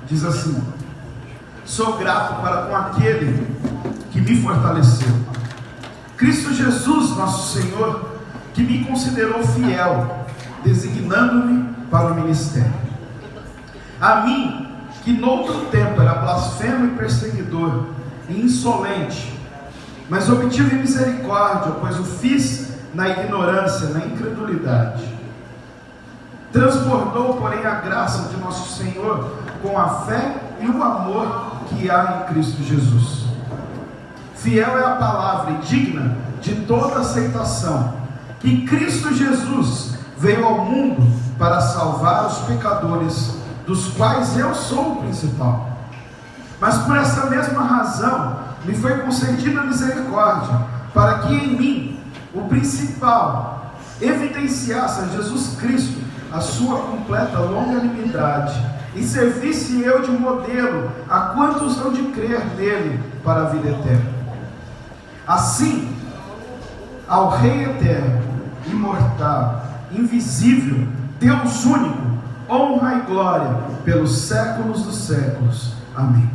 diz assim: sou grato para com aquele que me fortaleceu, Cristo Jesus, nosso Senhor, que me considerou fiel, designando-me para o ministério. A mim, que noutro tempo era blasfemo e perseguidor e insolente, mas obtive misericórdia, pois o fiz na ignorância, na incredulidade. Transbordou, porém, a graça de nosso Senhor com a fé e o amor que há em Cristo Jesus. Fiel é a palavra e digna de toda aceitação, que Cristo Jesus veio ao mundo para salvar os pecadores, dos quais eu sou o principal. Mas por essa mesma razão me foi concedida a misericórdia, para que em mim, o principal, evidenciasse a Jesus Cristo a sua completa longanimidade, e servisse eu de modelo a quantos hão de crer nele para a vida eterna. Assim, ao Rei eterno, imortal, invisível, Deus único, honra e glória pelos séculos dos séculos. Amém.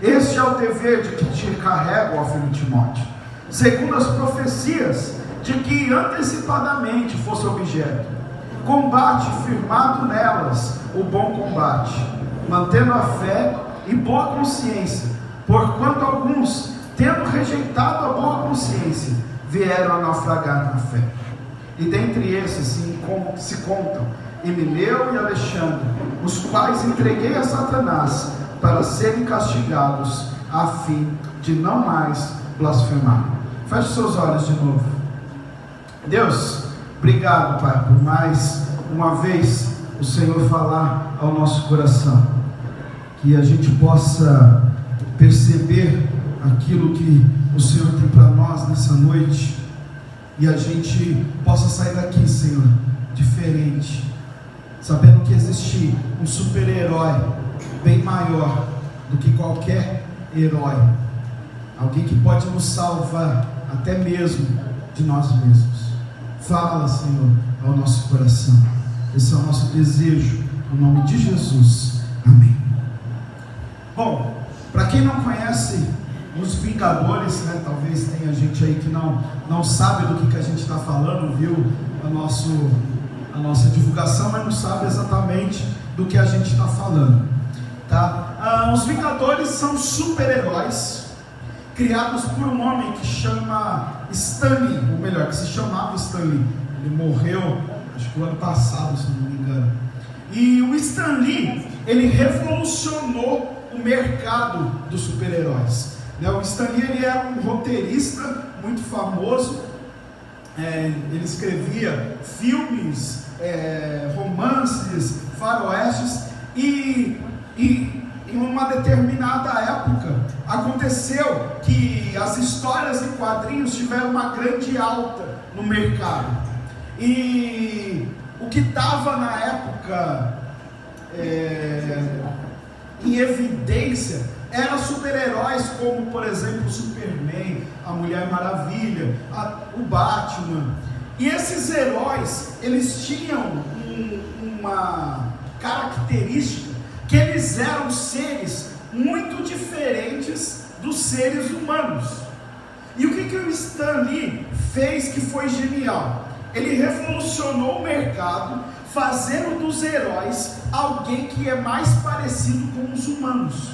Este é o dever de que te carrego, ó filho Timóteo, segundo as profecias de que antecipadamente fosse objeto. Combate firmado nelas o bom combate, mantendo a fé e boa consciência, porquanto alguns, tendo rejeitado a boa consciência, vieram a naufragar na fé. E dentre esses se contam Emineu e Alexandre, os quais entreguei a Satanás para serem castigados, a fim de não mais blasfemar. Feche seus olhos de novo. Deus, obrigado, Pai, por mais uma vez o Senhor falar ao nosso coração, que a gente possa perceber aquilo que o Senhor tem para nós nessa noite, e a gente possa sair daqui, Senhor, diferente, sabendo que existe um super-herói bem maior do que qualquer herói, alguém que pode nos salvar até mesmo de nós mesmos. Fala, Senhor, ao nosso coração. Esse é o nosso desejo, no nome de Jesus. Amém. Bom, para quem não conhece os Vingadores, né, talvez tenha gente aí que não sabe do que a gente está falando, viu a nossa divulgação, mas não sabe exatamente do que a gente está falando, tá? Os Vingadores são super-heróis criados por um homem que chama Stan Lee, ou melhor, que se chamava Stan Lee. Ele morreu, acho que o ano passado, se não me engano. E o Stan Lee, ele revolucionou o mercado dos super-heróis. O Stan Lee, ele era um roteirista muito famoso. Ele escrevia filmes, romances, faroestes, e em uma determinada época aconteceu que as histórias em quadrinhos tiveram uma grande alta no mercado, e o que estava na época em evidência eram super-heróis como, por exemplo, o Superman, a Mulher Maravilha, o Batman. E esses heróis, eles tinham uma característica, que eles eram seres muito diferentes dos seres humanos. E o que o Stan Lee fez que foi genial? Ele revolucionou o mercado, fazendo dos heróis alguém que é mais parecido com os humanos.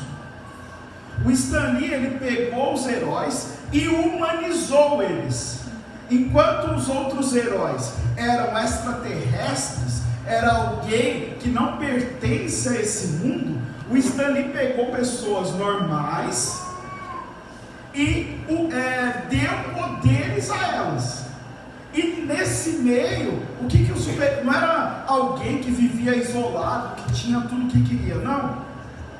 O Stan Lee, ele pegou os heróis e humanizou eles. Enquanto os outros heróis eram extraterrestres, era alguém que não pertence a esse mundo, o Stan Lee pegou pessoas normais e deu poderes a elas. E nesse meio, o super não era alguém que vivia isolado, que tinha tudo o que queria, não.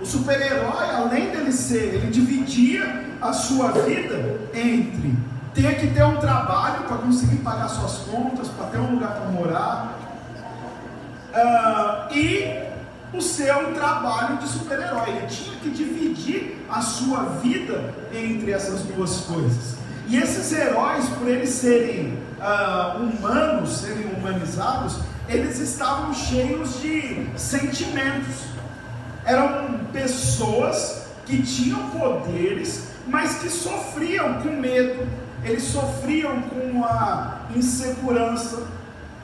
O super-herói, além dele ele dividia a sua vida entre ter que ter um trabalho para conseguir pagar suas contas, para ter um lugar para morar, e o seu trabalho de super-herói. Ele tinha que dividir a sua vida entre essas duas coisas. E esses heróis, por eles serem humanos, serem humanizados, eles estavam cheios de sentimentos. Eram pessoas que tinham poderes, mas que sofriam com medo, eles sofriam com a insegurança.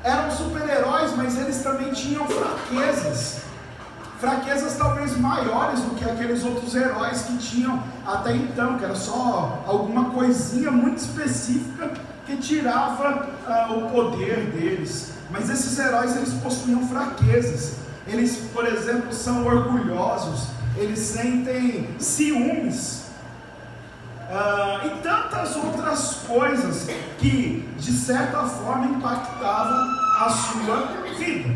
Eram super-heróis, mas eles também tinham fraquezas talvez maiores do que aqueles outros heróis que tinham até então, que era só alguma coisinha muito específica que tirava o poder deles. Mas esses heróis, eles possuíam fraquezas. Eles, por exemplo, são orgulhosos, eles sentem ciúmes, e tantas outras coisas que de certa forma impactavam a sua vida.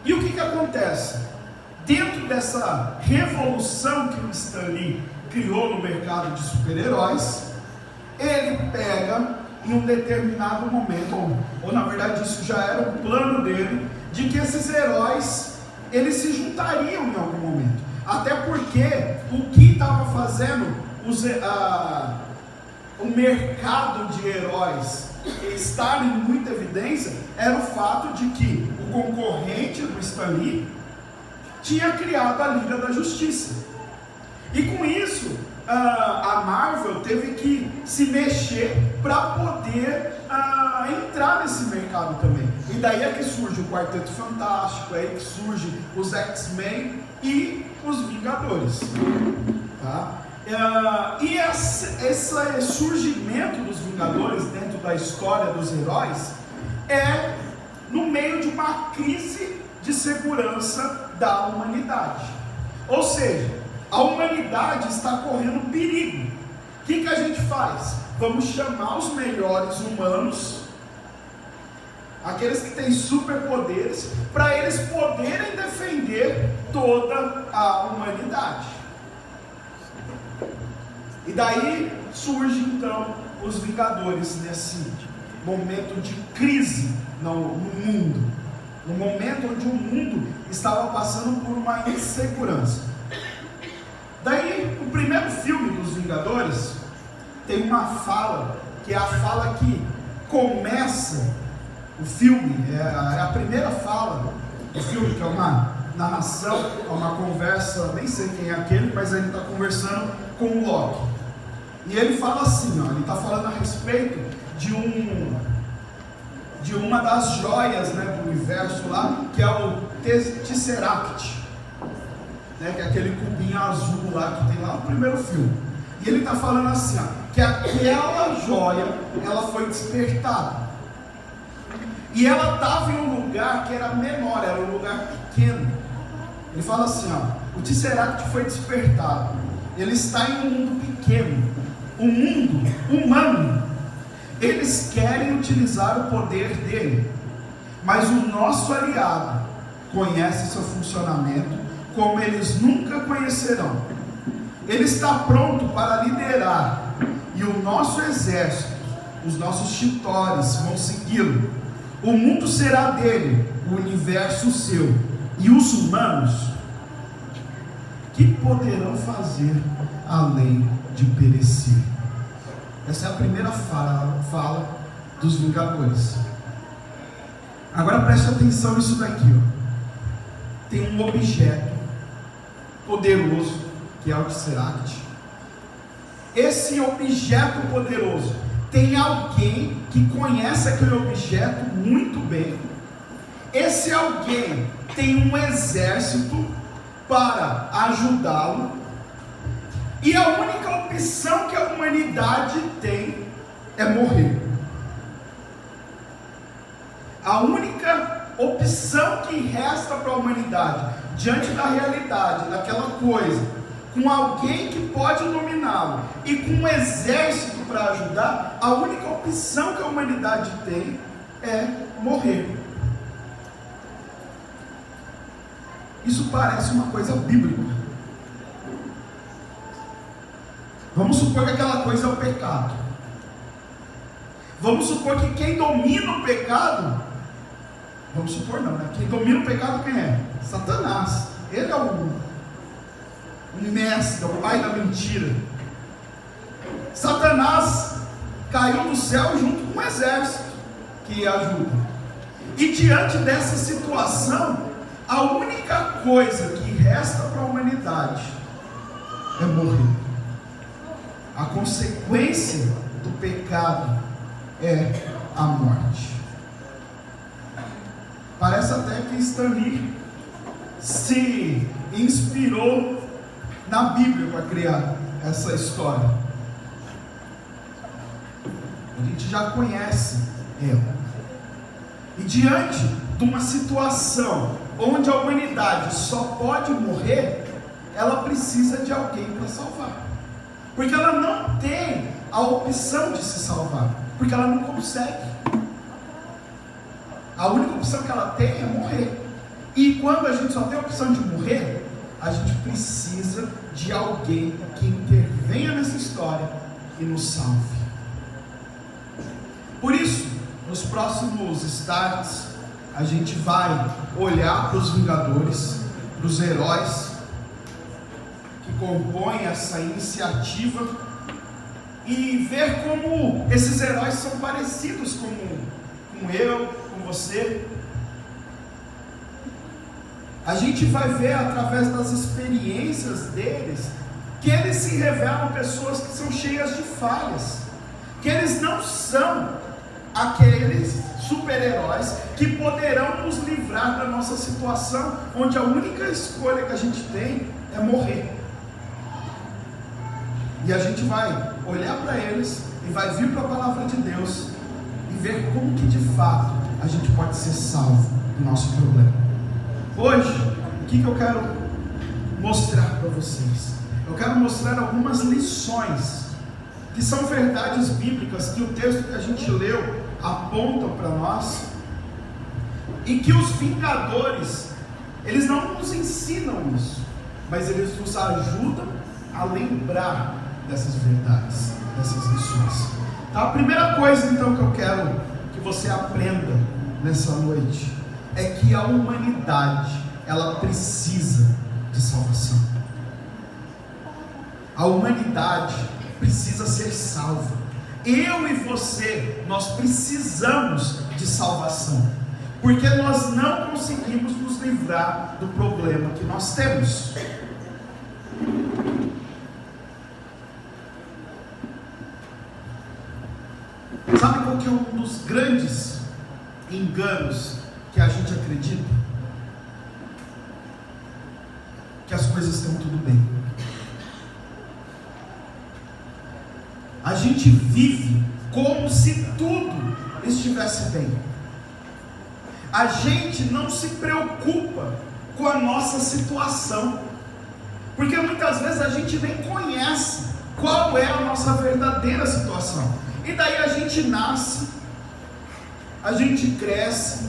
E o que acontece? Dentro dessa revolução que o Stan Lee criou no mercado de super-heróis, ele pega em um determinado momento, ou na verdade isso já era um plano dele, de que esses heróis, eles se juntariam em algum momento. Até porque o que estava fazendo o mercado de heróis estar em muita evidência era o fato de que o concorrente do Stan Lee tinha criado a Liga da Justiça. E com isso, a Marvel teve que se mexer para poder entrar nesse mercado também. E daí é que surge o Quarteto Fantástico, é aí que surge os X-Men e os Vingadores. Tá? E esse surgimento dos Vingadores dentro da história dos heróis é no meio de uma crise de segurança da humanidade. Ou seja, a humanidade está correndo perigo. O que a gente faz? Vamos chamar os melhores humanos, aqueles que têm superpoderes, para eles poderem defender toda a humanidade. E daí surge então os Vingadores nesse momento de crise no mundo, no momento onde o mundo estava passando por uma insegurança. Daí, o primeiro filme dos Vingadores tem uma fala, que é a fala que começa o filme, é a primeira fala do filme, que é uma narração, é uma conversa, nem sei quem é aquele, mas ele está conversando com o Loki. E ele fala assim, ele está falando a respeito de uma das joias, né, do universo lá, que é o Tesseract, né, que é aquele cubinho azul lá que tem lá no primeiro filme. E ele está falando assim, que aquela joia, ela foi despertada. E ela estava em um lugar que era menor, era um lugar pequeno. Ele fala assim, o Tesseract foi despertado. Ele está em um mundo pequeno, um mundo humano. Eles querem utilizar o poder dele, mas o nosso aliado conhece seu funcionamento como eles nunca conhecerão. Ele está pronto para liderar, e o nosso exército, os nossos chitores vão segui-lo. O mundo será dele, o universo seu, e os humanos, que poderão fazer além de perecer? Essa é a primeira fala dos Vingadores. Agora preste atenção nisso daqui, Tem um objeto poderoso, que é o Tesseract. Esse objeto poderoso, tem alguém que conhece aquele objeto muito bem. Esse alguém tem um exército para ajudá-lo. E a única opção que a humanidade tem é morrer. A única opção que resta para a humanidade, diante da realidade, daquela coisa, com alguém que pode dominá-lo e com um exército para ajudar, a única opção que a humanidade tem é morrer. Isso parece uma coisa bíblica. Vamos supor que aquela coisa é o pecado. Vamos supor que quem domina o pecado, vamos supor não, né? Quem domina o pecado quem é? Satanás. Ele é o mestre, o pai da mentira. Satanás caiu do céu junto com um exército que ajuda. E diante dessa situação, A única coisa que resta para a humanidade é morrer. A consequência do pecado é a morte. Parece até que Stan Lee se inspirou na Bíblia para criar essa história. A gente já conhece ela. E diante de uma situação onde a humanidade só pode morrer, ela precisa de alguém para salvar. Porque ela não tem a opção de se salvar, porque ela não consegue. A única opção que ela tem é morrer. E quando a gente só tem a opção de morrer, a gente precisa de alguém que intervenha nessa história e nos salve. Por isso, nos próximos starts, a gente vai olhar para os Vingadores, para os heróis que compõem essa iniciativa e ver como esses heróis são parecidos com eu, com você. A gente vai ver através das experiências deles que eles se revelam pessoas que são cheias de falhas, que eles não são aqueles super-heróis que poderão nos livrar da nossa situação, onde a única escolha que a gente tem é morrer. E a gente vai olhar para eles e vai vir para a palavra de Deus e ver como que de fato a gente pode ser salvo do nosso problema. Hoje, o que eu quero mostrar para vocês? Eu quero mostrar algumas lições que são verdades bíblicas que o texto que a gente leu aponta para nós, e que os Vingadores, eles não nos ensinam isso, mas eles nos ajudam a lembrar dessas verdades, dessas lições. Então, a primeira coisa então que eu quero que você aprenda nessa noite é que a humanidade, ela precisa de salvação. A humanidade precisa ser salva. Eu e você, nós precisamos de salvação, porque nós não conseguimos nos livrar do problema que nós temos. Sabe qual que é um dos grandes enganos que a gente acredita? Que as coisas estão tudo bem. A gente vive como se tudo estivesse bem. A gente não se preocupa com a nossa situação, porque muitas vezes a gente nem conhece qual é a nossa verdadeira situação. E daí a gente nasce, a gente cresce,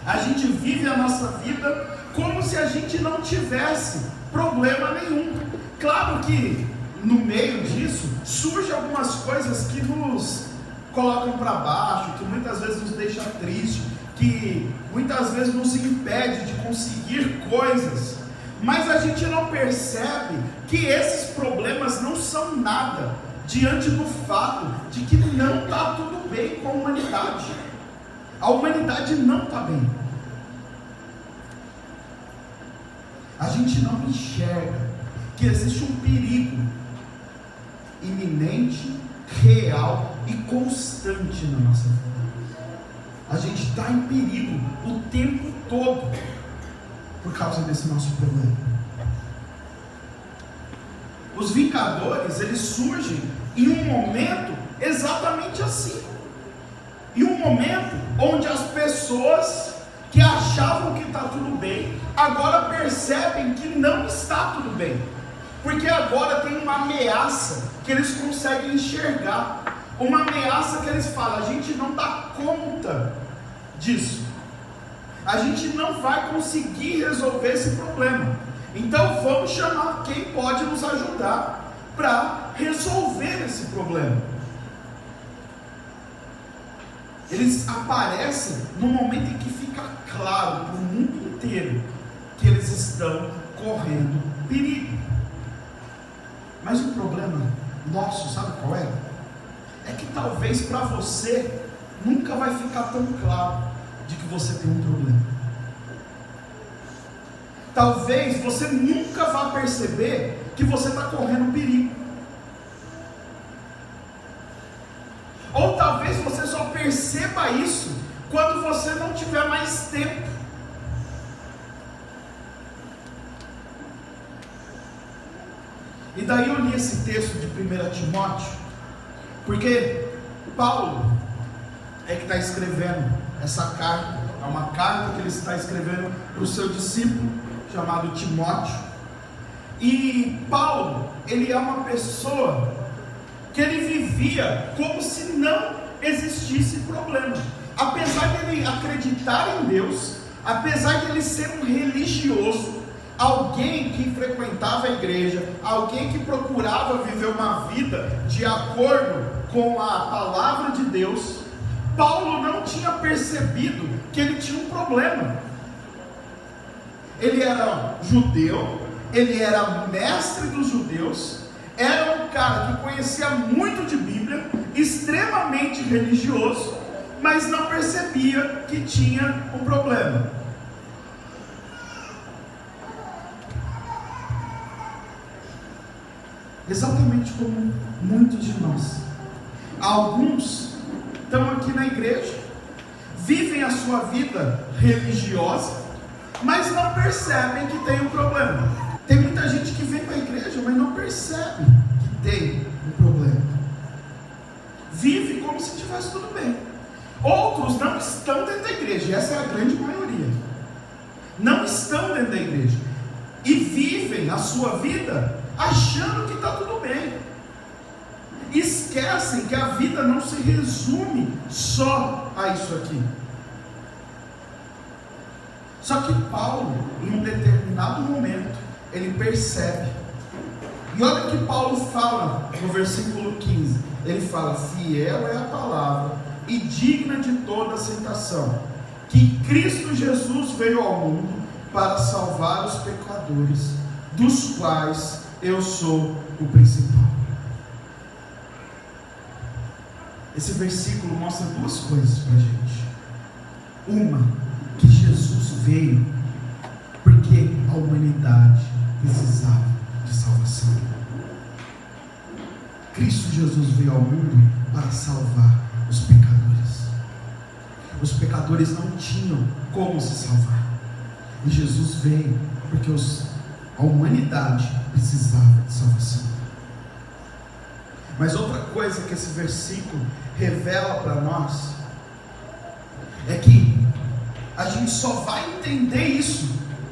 a gente vive a nossa vida como se a gente não tivesse problema nenhum. Claro que no meio disso surgem algumas coisas que nos colocam para baixo, que muitas vezes nos deixa triste, que muitas vezes nos impede de conseguir coisas, mas a gente não percebe que esses problemas não são nada diante do fato de que não está tudo bem com a humanidade. A humanidade não está bem. A gente não enxerga que existe um perigo iminente, real e constante na nossa vida. A gente está em perigo o tempo todo por causa desse nosso problema. Os Vingadores, eles surgem em um momento exatamente assim. Em um momento onde as pessoas que achavam que está tudo bem, agora percebem que não está tudo bem. Porque agora tem uma ameaça que eles conseguem enxergar. Uma ameaça que eles falam: a gente não dá conta disso. A gente não vai conseguir resolver esse problema. Então vamos chamar quem pode nos ajudar para resolver esse problema. Eles aparecem no momento em que fica claro para o mundo inteiro que eles estão correndo perigo. Mas o problema nosso, sabe qual é? É que talvez para você nunca vai ficar tão claro de que você tem um problema. talvez você nunca vá perceber que você está correndo perigo. Ou talvez você só perceba isso quando você não tiver mais tempo. E daí eu li esse texto de 1 Timóteo, porque Paulo é que está escrevendo essa carta. É uma carta que ele está escrevendo para o seu discípulo, chamado Timóteo. E Paulo, ele é uma pessoa que ele vivia como se não existisse problema. Apesar de ele acreditar em Deus, apesar de ele ser um religioso, alguém que frequentava a igreja, alguém que procurava viver uma vida de acordo com a palavra de Deus, Paulo não tinha percebido que ele tinha um problema. Ele era judeu, ele era mestre dos judeus, era um cara que conhecia muito de Bíblia, extremamente religioso, mas não percebia que tinha um problema. Exatamente como muitos de nós. Alguns estão aqui na igreja, vivem a sua vida religiosa, mas não percebem que tem um problema. Tem muita gente que vem para a igreja, mas não percebe que tem um problema. Vive como se tivesse tudo bem. Outros não estão dentro da igreja, e essa é a grande maioria. Não estão dentro da igreja e vivem a sua vida achando que está tudo bem. Esquecem que a vida não se resume só a isso aqui. Só que Paulo, em um determinado momento, ele percebe. E olha o que Paulo fala no versículo 15. Ele fala: fiel é a palavra e digna de toda aceitação, que Cristo Jesus veio ao mundo para salvar os pecadores, dos quais eu sou o principal. Esse versículo mostra duas coisas para a gente. Uma, que Jesus veio porque a humanidade precisava de salvação. Cristo Jesus veio ao mundo para salvar os pecadores. Os pecadores não tinham como se salvar, e Jesus veio porque a humanidade precisava de salvação. Mas outra coisa que esse versículo revela para nós é que a gente só vai entender isso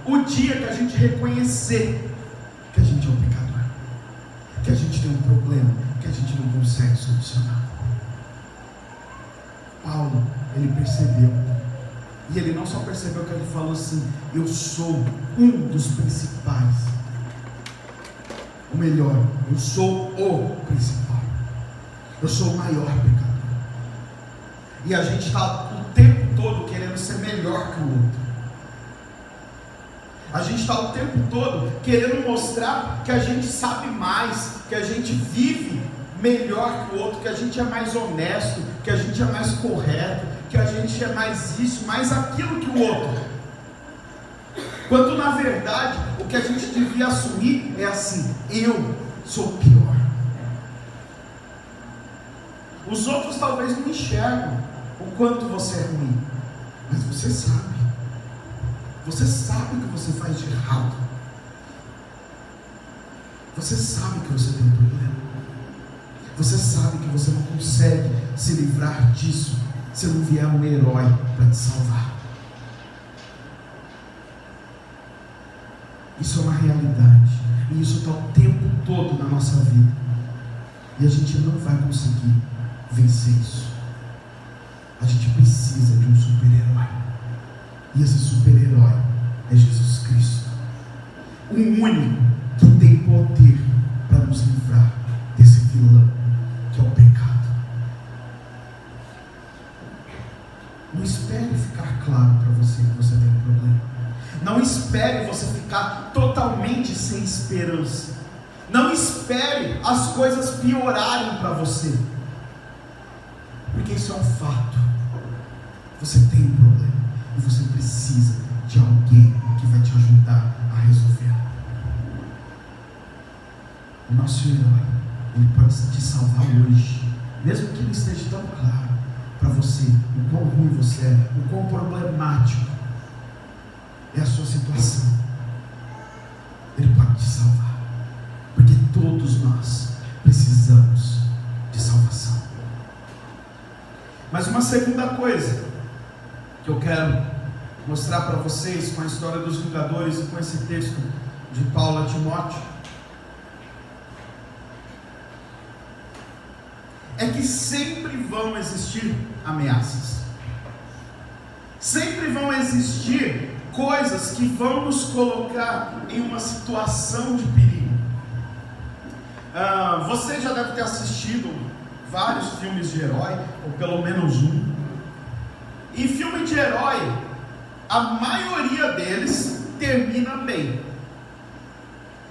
o dia que a gente reconhecer que a gente é um pecador, que a gente tem um problema que a gente não consegue solucionar. Paulo, ele percebeu, e ele não só percebeu, que ele falou assim: eu sou um dos principais, ou melhor, eu sou o principal, eu sou o maior pecador. E a gente está o tempo todo querendo ser melhor que o outro. A gente está o tempo todo querendo mostrar que a gente sabe mais, que a gente vive melhor que o outro, que a gente é mais honesto, que a gente é mais correto, que a gente é mais isso, mais aquilo que o outro. Quando na verdade o que a gente devia assumir é assim: eu sou pior. Os outros talvez não enxergam o quanto você é ruim, mas você sabe. Você sabe o que você faz de errado. Você sabe que você tem um problema. Você sabe que você não consegue se livrar disso se não vier um herói para te salvar. Isso é uma realidade, e isso está o tempo todo na nossa vida, e a gente não vai conseguir vencer isso. A gente precisa de um super-herói, e esse super-herói é Jesus Cristo, o único que tem poder para nos livrar desse vilão que é o pecado. Não espere ficar claro para você que você tem um problema. Não espere você ficar totalmente sem esperança. Não espere as coisas piorarem para você, porque isso é um fato. Você tem um problema e você precisa de alguém que vai te ajudar a resolver. O nosso herói, ele pode te salvar hoje, mesmo que não esteja tão claro para você o quão ruim você é, o quão problemático é a sua situação. Ele pode te salvar, porque todos nós precisamos de salvação. Mas uma segunda coisa que eu quero mostrar para vocês com a história dos Vingadores e com esse texto de Paulo a Timóteo é que sempre vão existir ameaças, sempre vão existir coisas que vão nos colocar em uma situação de perigo. Você já deve ter assistido vários filmes de herói, ou pelo menos um. E filme de herói, a maioria deles termina bem.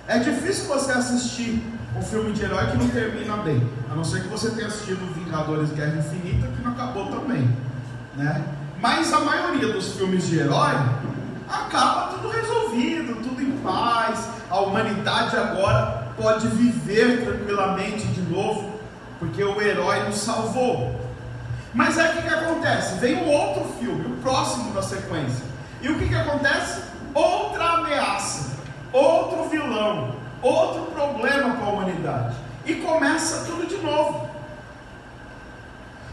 É difícil você assistir um filme de herói que não termina bem, a não ser que você tenha assistido Vingadores Guerra Infinita, que não acabou também, né? Mas a maioria dos filmes de herói acaba tudo resolvido, tudo em paz. A humanidade agora pode viver tranquilamente de novo, porque o herói nos salvou. Mas aí o que acontece? Vem um outro filme, o próximo da sequência, e o que acontece? Outra ameaça, outro vilão, outro problema com a humanidade, e começa tudo de novo.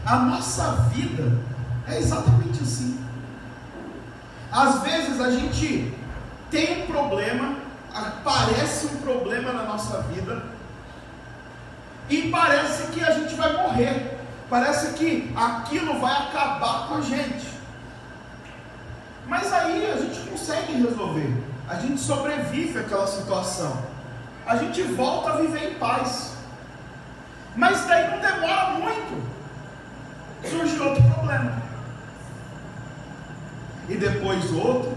A nossa vida é exatamente assim. Às vezes a gente tem um problema, aparece um problema na nossa vida, e parece que a gente vai morrer, parece que aquilo vai acabar com a gente. Mas aí a gente consegue resolver, a gente sobrevive àquela situação, a gente volta a viver em paz. Mas daí não demora muito, surge outro problema, e depois outro,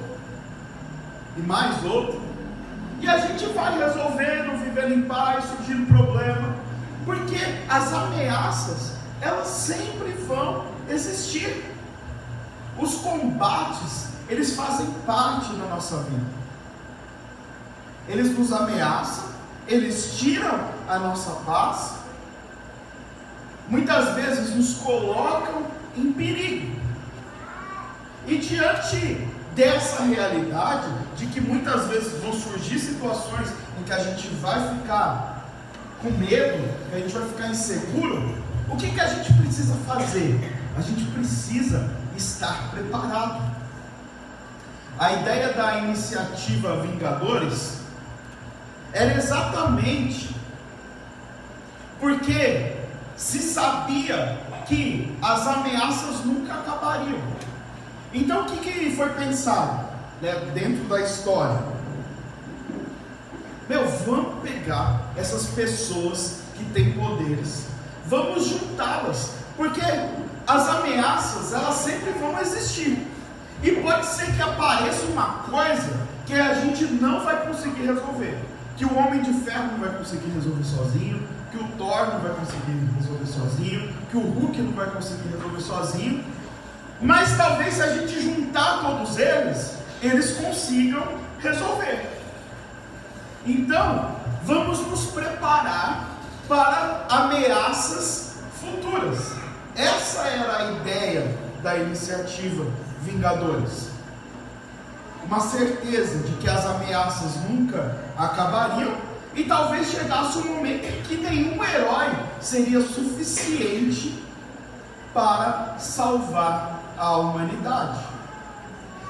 e mais outro, e a gente vai resolvendo, vivendo em paz, surgindo problema, porque as ameaças, elas sempre vão existir. Os combates, eles fazem parte da nossa vida. Eles nos ameaçam, eles tiram a nossa paz, muitas vezes nos colocam em perigo. E diante dessa realidade, de que muitas vezes vão surgir situações em que a gente vai ficar com medo, que a gente vai ficar inseguro, o que a gente precisa fazer? A gente precisa estar preparado. A ideia da iniciativa Vingadores era exatamente porque se sabia que as ameaças nunca acabariam. Então o que foi pensado, né, dentro da história? Vamos pegar essas pessoas que têm poderes, vamos juntá-las, porque as ameaças, elas sempre vão existir, e pode ser que apareça uma coisa que a gente não vai conseguir resolver, que o Homem de Ferro não vai conseguir resolver sozinho, que o Thor não vai conseguir resolver sozinho, que o Hulk não vai conseguir resolver sozinho, mas talvez se a gente juntar todos eles consigam resolver. Então, vamos nos preparar para ameaças futuras. Essa era a ideia da iniciativa Vingadores. Uma certeza de que as ameaças nunca acabariam, e talvez chegasse um momento em que nenhum herói seria suficiente para salvar a humanidade.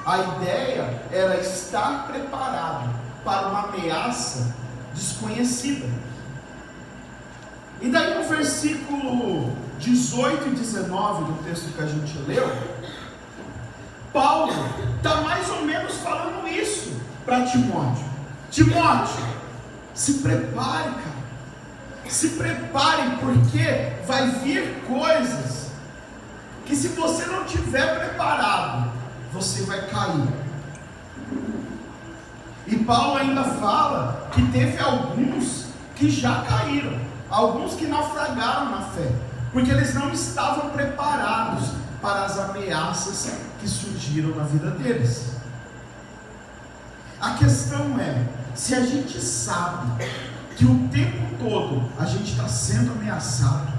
A ideia era estar preparado para uma ameaça desconhecida. E daí no versículo 18 e 19 do texto que a gente leu, Paulo está mais ou menos falando isso para Timóteo. Timóteo, se prepare, cara. Se prepare, porque vai vir coisas que, se você não estiver preparado, você vai cair. E Paulo ainda fala que teve alguns que já caíram, alguns que naufragaram na fé, porque eles não estavam preparados para as ameaças que surgiram na vida deles. A questão é, se a gente sabe que o tempo todo a gente está sendo ameaçado,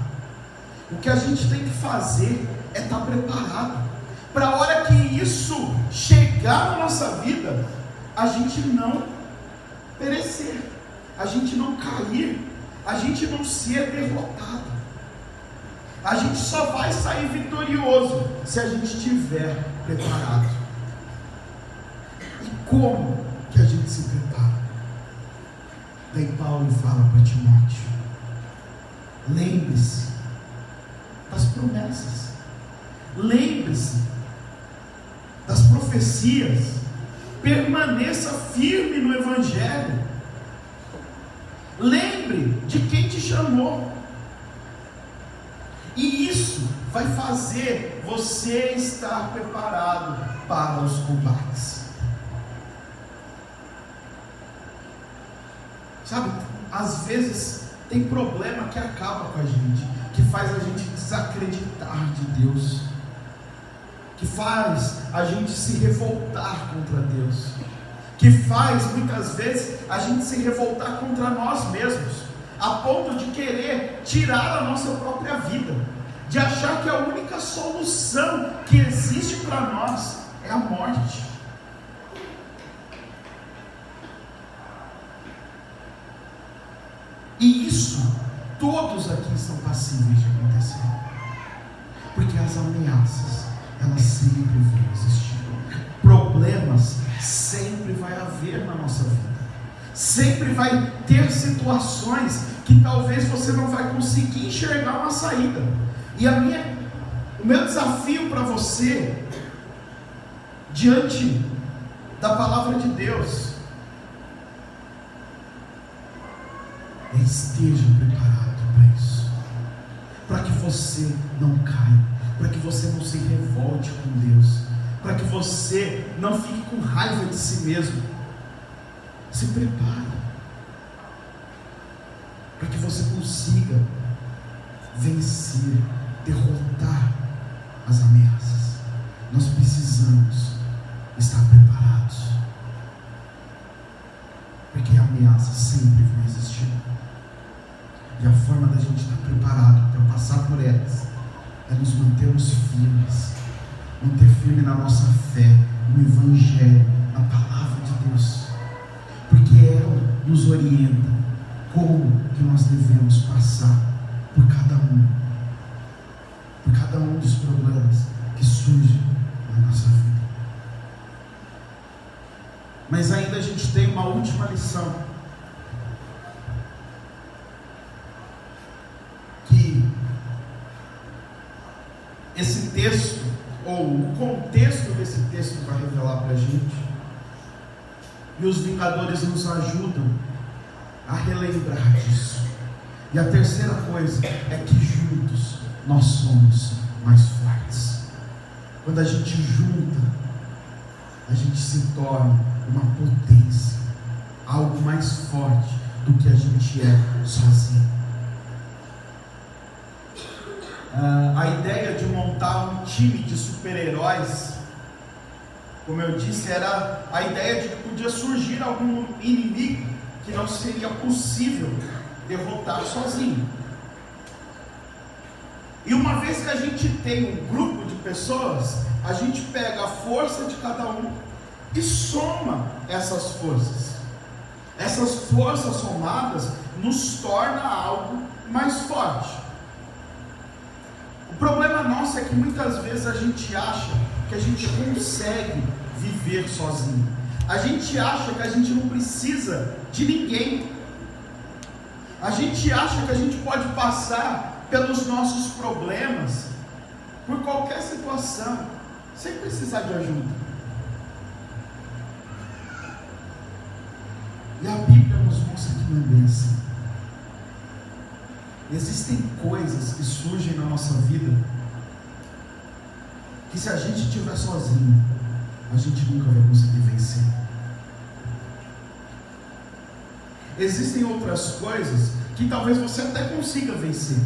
o que a gente tem que fazer é estar preparado, para a hora que isso chegar na nossa vida, a gente não perecer, a gente não cair, a gente não ser derrotado. A gente só vai sair vitorioso se a gente estiver preparado. E como que a gente se prepara? Daí Paulo fala para Timóteo: lembre-se das promessas, lembre-se das profecias, permaneça firme no Evangelho, lembre de quem te chamou, e isso vai fazer você estar preparado para os combates. Sabe, às vezes tem problema que acaba com a gente, que faz a gente desacreditar de Deus, que faz a gente se revoltar contra Deus, que faz muitas vezes a gente se revoltar contra nós mesmos, a ponto de querer tirar a nossa própria vida, de achar que a única solução que existe para nós é a morte. E isso todos aqui são passíveis de acontecer, porque as ameaças, elas sempre vão existir, problemas sempre vai haver na nossa vida, sempre vai ter situações que talvez você não vai conseguir enxergar uma saída. E o meu desafio para você, diante da palavra de Deus, é esteja preparado para isso, para que você não caia, para que você não se revolte com Deus, para que você não fique com raiva de si mesmo. Se prepare, para que você consiga vencer, derrotar as ameaças. Nós precisamos estar preparados, porque ameaças sempre vão existir, e a forma da gente estar preparado para passar por elas é nos mantermos firmes, manter firme na nossa fé, no Evangelho, na Palavra de Deus, porque ela nos orienta como que nós devemos passar por cada um dos problemas que surgem na nossa vida. Mas ainda a gente tem uma última lição, que esse texto, ou o contexto desse texto, vai revelar para a gente, e os Vingadores nos ajudam a relembrar disso. E a terceira coisa é que juntos nós somos mais fortes. Quando a gente junta, a gente se torna uma potência, algo mais forte do que a gente é sozinho. A ideia de montar um time de super-heróis, como eu disse, era a ideia de que podia surgir algum inimigo que não seria possível derrotar sozinho. E uma vez que a gente tem um grupo de pessoas, a gente pega a força de cada um e soma essas forças. Essas forças somadas nos torna algo mais forte. O problema nosso é que muitas vezes a gente acha que a gente consegue viver sozinho. A gente acha que a gente não precisa de ninguém. A gente acha que a gente pode passar pelos nossos problemas, por qualquer situação, sem precisar de ajuda. E a Bíblia nos mostra que não é bem assim. Existem coisas que surgem na nossa vida que, se a gente estiver sozinho, a gente nunca vai conseguir vencer. Existem outras coisas que talvez você até consiga vencer,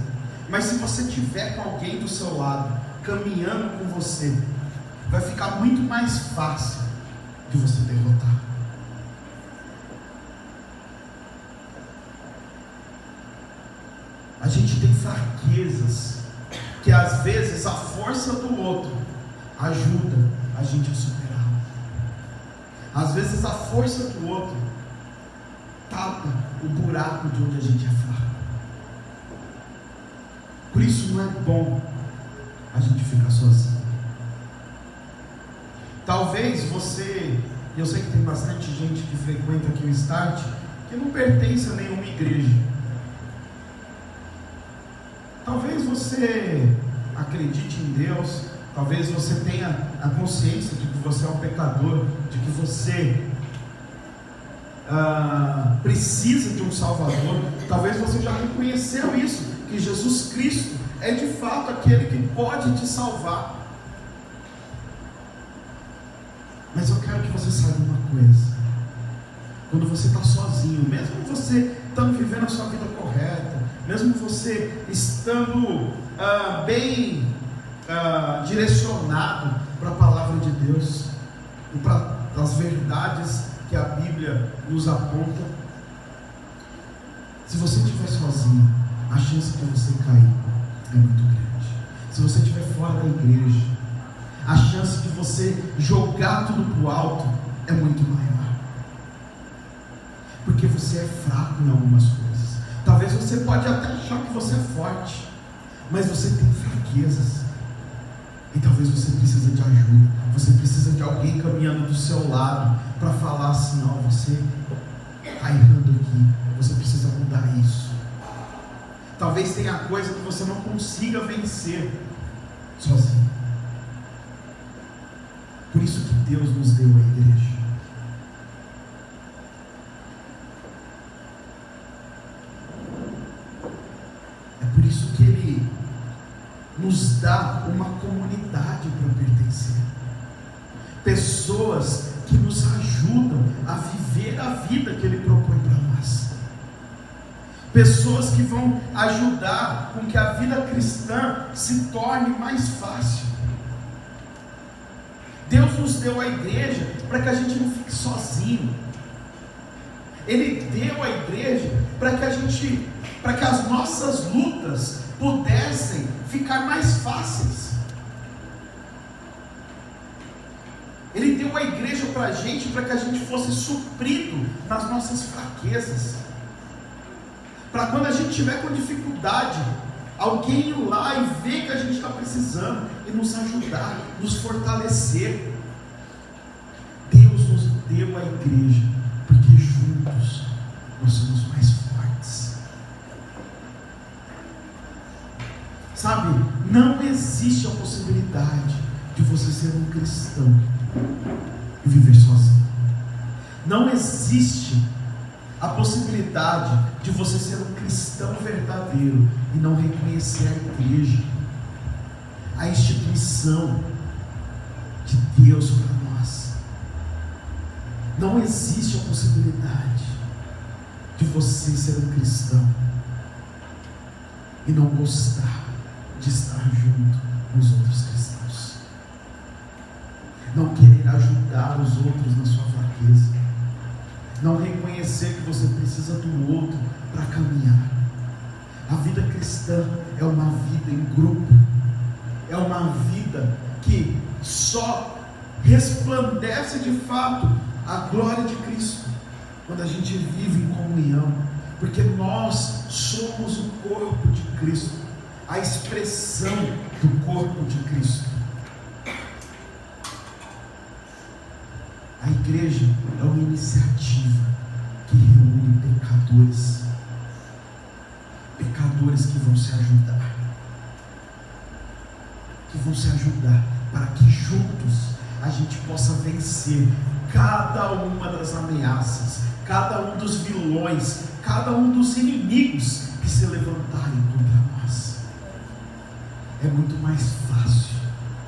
mas se você tiver com alguém do seu lado, caminhando com você, vai ficar muito mais fácil de você derrotar. coisas que às vezes a força do outro ajuda a gente a superar. Às vezes a força do outro tapa o buraco de onde a gente é fraco. Por isso não é bom a gente ficar sozinho. Talvez você, eu sei que tem bastante gente que frequenta aqui o Start, que não pertence a nenhuma igreja. Talvez você acredite em Deus, talvez você tenha a consciência de que você é um pecador, de que você precisa de um Salvador. Talvez você já reconheceu isso, que Jesus Cristo é de fato aquele que pode te salvar. Mas eu quero que você saiba uma coisa: quando você está sozinho, mesmo você estando vivendo a sua vida correta, mesmo você estando bem direcionado para a palavra de Deus e para as verdades que a Bíblia nos aponta, se você estiver sozinho, a chance de você cair é muito grande. Se você estiver fora da igreja, a chance de você jogar tudo para o alto é muito maior, porque você é fraco em algumas coisas. Talvez você pode até achar que você é forte, mas você tem fraquezas, e talvez você precise de ajuda. Você precisa de alguém caminhando do seu lado para falar assim: não, você está errando aqui, você precisa mudar isso. Talvez tenha coisa que você não consiga vencer sozinho. Por isso que Deus nos deu a igreja. É por isso que Ele nos dá uma comunidade para pertencer. Pessoas que nos ajudam a viver a vida que Ele propõe para nós. Pessoas que vão ajudar com que a vida cristã se torne mais fácil. Deus nos deu a igreja para que a gente não fique sozinho. Ele deu a igreja para que as nossas lutas pudessem ficar mais fáceis. Ele deu a igreja para a gente para que a gente fosse suprido nas nossas fraquezas. Para quando a gente tiver com dificuldade, alguém ir lá e ver que a gente está precisando e nos ajudar, nos fortalecer. Deus nos deu a igreja porque juntos nós somos mais fortes. Sabe, não existe a possibilidade de você ser um cristão e viver sozinho. Não existe a possibilidade de você ser um cristão verdadeiro e não reconhecer a igreja, a instituição de Deus para nós. Não existe a possibilidade de você ser um cristão e não gostar de estar junto com os outros cristãos, não querer ajudar os outros na sua fraqueza, não reconhecer que você precisa do outro para caminhar. A vida cristã é uma vida em grupo, é uma vida que só resplandece de fato a glória de Cristo quando a gente vive em comunhão, porque nós somos o corpo de Cristo, a expressão do corpo de Cristo. A igreja é uma iniciativa que reúne pecadores que vão se ajudar, para que juntos a gente possa vencer cada uma das ameaças, cada um dos vilões, cada um dos inimigos que se levantarem contra nós. É muito mais fácil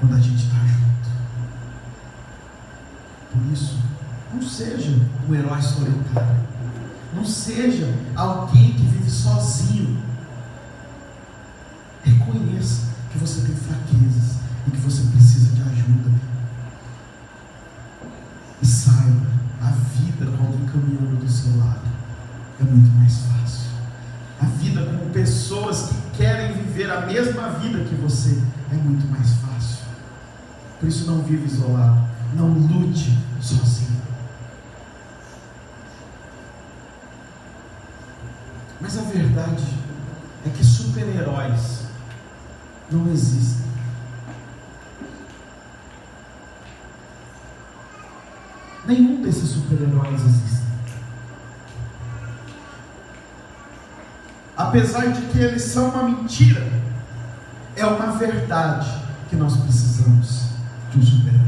quando a gente está junto. Por isso, não seja um herói solitário, não seja alguém que vive sozinho. Reconheça que você tem fraquezas e que você precisa de ajuda, e saiba, a vida com alguém caminhando do seu lado é muito mais fácil. A vida com pessoas que querem viver viver a mesma vida que você é muito mais fácil. Por isso, não vive isolado, não lute sozinho. Mas a verdade é que super-heróis não existem. Nenhum desses super-heróis existe. Apesar de que eles são uma mentira, é uma verdade que nós precisamos de um super-herói.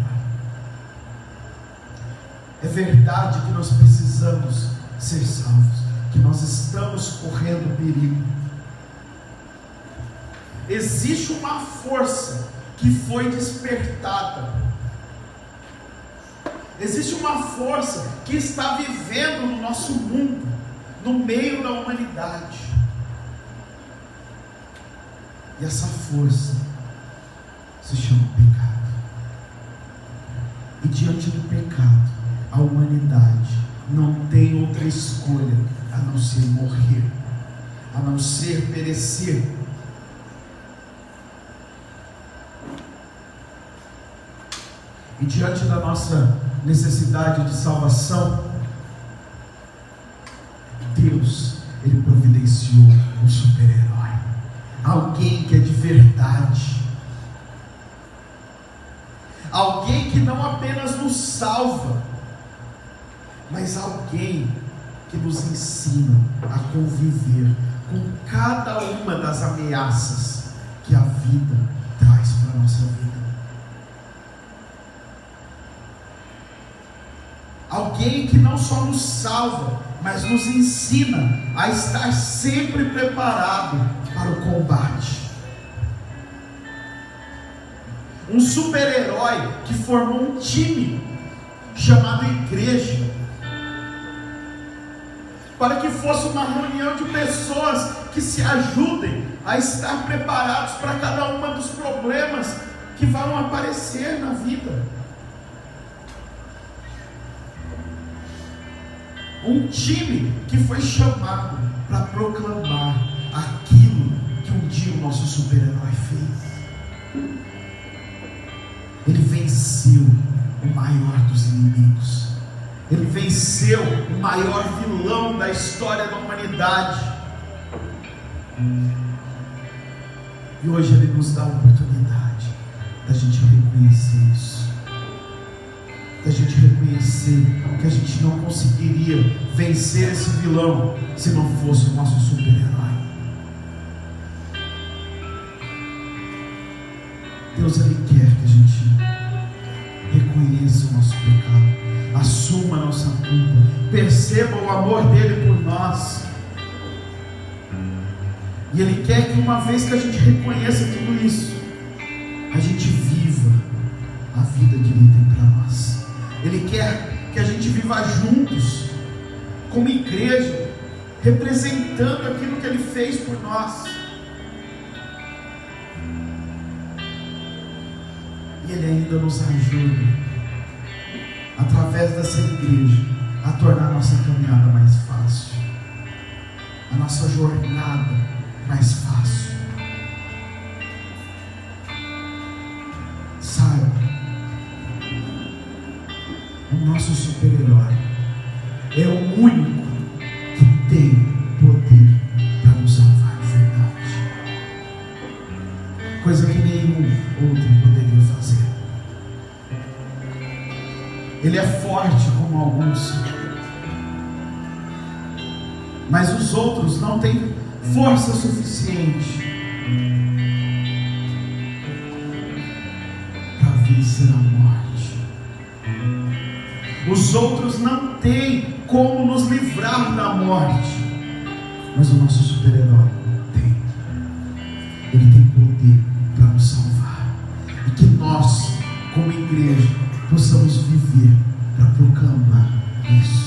É verdade que nós precisamos ser salvos, que nós estamos correndo perigo. Existe uma força que foi despertada. Existe uma força que está vivendo no nosso mundo, no meio da humanidade. E essa força se chama pecado. E diante do pecado, a humanidade não tem outra escolha a não ser morrer, a não ser perecer. E diante da nossa necessidade de salvação, Deus, Ele providenciou um super-herói, alguém que é de verdade, alguém que não apenas nos salva, mas alguém que nos ensina a conviver com cada uma das ameaças que a vida traz para a nossa vida. Alguém que não só nos salva, mas nos ensina a estar sempre preparado para o combate. Um super-herói que formou um time chamado igreja, para que fosse uma reunião de pessoas que se ajudem a estar preparados para cada um dos problemas que vão aparecer na vida. Um time que foi chamado para proclamar aquilo que um dia o nosso super-herói fez. Ele venceu o maior dos inimigos. Ele venceu o maior vilão da história da humanidade. E hoje Ele nos dá a oportunidade da gente reconhecer isso, da gente reconhecer que a gente não conseguiria vencer esse vilão se não fosse o nosso super-herói. Deus, Ele quer que a gente reconheça o nosso pecado, assuma a nossa culpa, perceba o amor dele por nós. E Ele quer que uma vez que a gente reconheça tudo isso, a gente viva a vida que Ele tem para nós. Ele quer que a gente viva juntos, como igreja, representando aquilo que Ele fez por nós. E Ele ainda nos ajuda, através dessa igreja, a tornar a nossa caminhada mais fácil, a nossa jornada mais fácil. Saiba, o nosso super-herói é o único que tem poder para nos salvar de verdade, coisa que nenhum outro poderia fazer. Ele é forte como alguns, mas os outros não têm força suficiente para vencer a morte. Os outros não têm como nos livrar da morte, mas o nosso super-herói tem. Ele tem poder para nos salvar, e que nós, como igreja, possamos viver para proclamar isso.